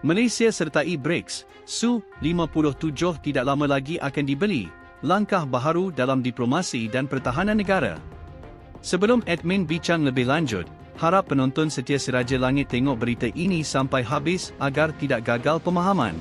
Malaysia sertai BRICS, Su-57 tidak lama lagi akan dibeli, langkah baharu dalam diplomasi dan pertahanan negara. Sebelum admin bincang lebih lanjut, harap penonton setia Si Raja Langit tengok berita ini sampai habis agar tidak gagal pemahaman.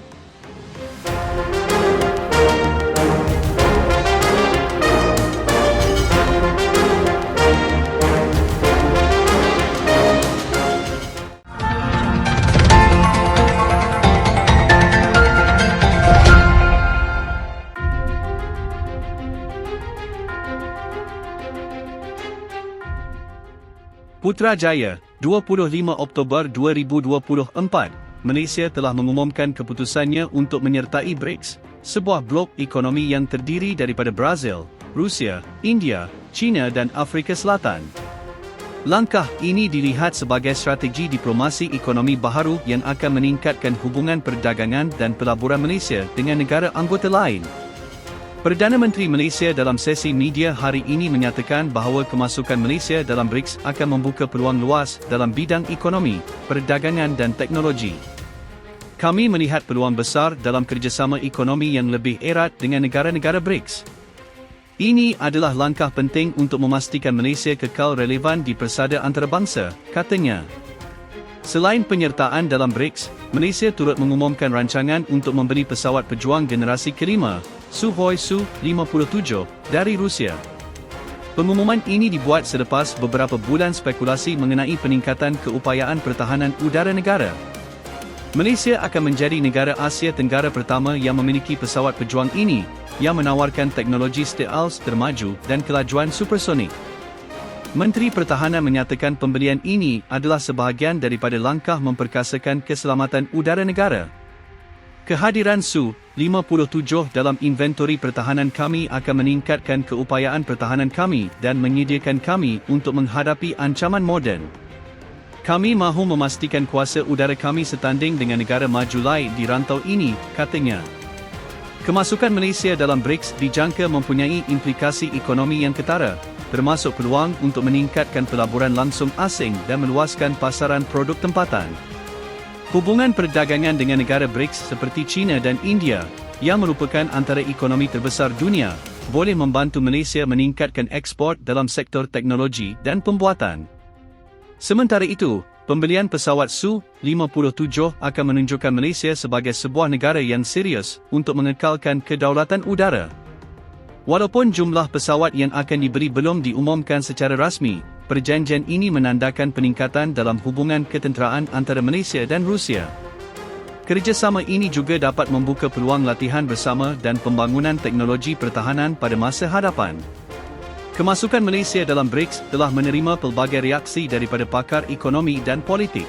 Putrajaya, 25 Oktober 2024, Malaysia telah mengumumkan keputusannya untuk menyertai BRICS, sebuah blok ekonomi yang terdiri daripada Brazil, Rusia, India, China dan Afrika Selatan. Langkah ini dilihat sebagai strategi diplomasi ekonomi baharu yang akan meningkatkan hubungan perdagangan dan pelaburan Malaysia dengan negara anggota lain. Perdana Menteri Malaysia dalam sesi media hari ini menyatakan bahawa kemasukan Malaysia dalam BRICS akan membuka peluang luas dalam bidang ekonomi, perdagangan dan teknologi. Kami melihat peluang besar dalam kerjasama ekonomi yang lebih erat dengan negara-negara BRICS. Ini adalah langkah penting untuk memastikan Malaysia kekal relevan di persada antarabangsa, katanya. Selain penyertaan dalam BRICS, Malaysia turut mengumumkan rancangan untuk membeli pesawat pejuang generasi kelima, Sukhoi Su-57, dari Rusia. Pengumuman ini dibuat selepas beberapa bulan spekulasi mengenai peningkatan keupayaan pertahanan udara negara. Malaysia akan menjadi negara Asia Tenggara pertama yang memiliki pesawat pejuang ini, yang menawarkan teknologi stealth termaju dan kelajuan supersonik. Menteri Pertahanan menyatakan pembelian ini adalah sebahagian daripada langkah memperkasakan keselamatan udara negara. Kehadiran Su-57 dalam inventori pertahanan kami akan meningkatkan keupayaan pertahanan kami dan menyediakan kami untuk menghadapi ancaman moden. Kami mahu memastikan kuasa udara kami setanding dengan negara maju lain di rantau ini, katanya. Kemasukan Malaysia dalam BRICS dijangka mempunyai implikasi ekonomi yang ketara, termasuk peluang untuk meningkatkan pelaburan langsung asing dan meluaskan pasaran produk tempatan. Hubungan perdagangan dengan negara BRICS seperti China dan India, yang merupakan antara ekonomi terbesar dunia, boleh membantu Malaysia meningkatkan ekspor dalam sektor teknologi dan pembuatan. Sementara itu, pembelian pesawat Su-57 akan menunjukkan Malaysia sebagai sebuah negara yang serius untuk mengekalkan kedaulatan udara. Walaupun jumlah pesawat yang akan dibeli belum diumumkan secara rasmi, perjanjian ini menandakan peningkatan dalam hubungan ketenteraan antara Malaysia dan Rusia. Kerjasama ini juga dapat membuka peluang latihan bersama dan pembangunan teknologi pertahanan pada masa hadapan. Kemasukan Malaysia dalam BRICS telah menerima pelbagai reaksi daripada pakar ekonomi dan politik.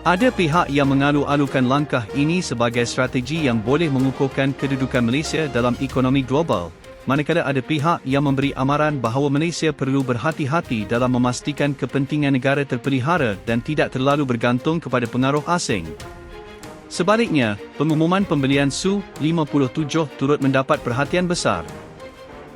Ada pihak yang mengalu-alukan langkah ini sebagai strategi yang boleh mengukuhkan kedudukan Malaysia dalam ekonomi global, manakala ada pihak yang memberi amaran bahawa Malaysia perlu berhati-hati dalam memastikan kepentingan negara terpelihara dan tidak terlalu bergantung kepada pengaruh asing. Sebaliknya, pengumuman pembelian Su-57 turut mendapat perhatian besar.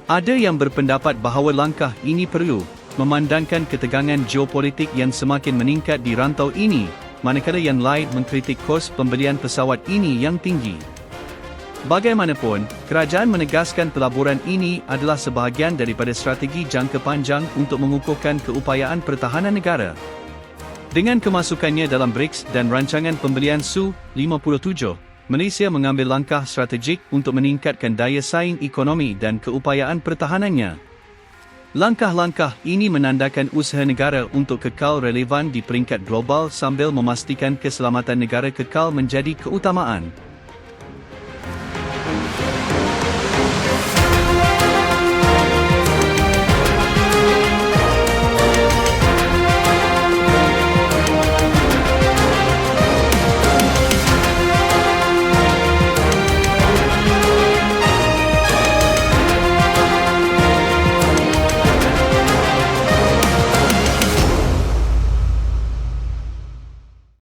Ada yang berpendapat bahawa langkah ini perlu, memandangkan ketegangan geopolitik yang semakin meningkat di rantau ini, manakala yang lain mengkritik kos pembelian pesawat ini yang tinggi. Bagaimanapun, kerajaan menegaskan pelaburan ini adalah sebahagian daripada strategi jangka panjang untuk mengukuhkan keupayaan pertahanan negara. Dengan kemasukannya dalam BRICS dan rancangan pembelian Su-57, Malaysia mengambil langkah strategik untuk meningkatkan daya saing ekonomi dan keupayaan pertahanannya. Langkah-langkah ini menandakan usaha negara untuk kekal relevan di peringkat global sambil memastikan keselamatan negara kekal menjadi keutamaan.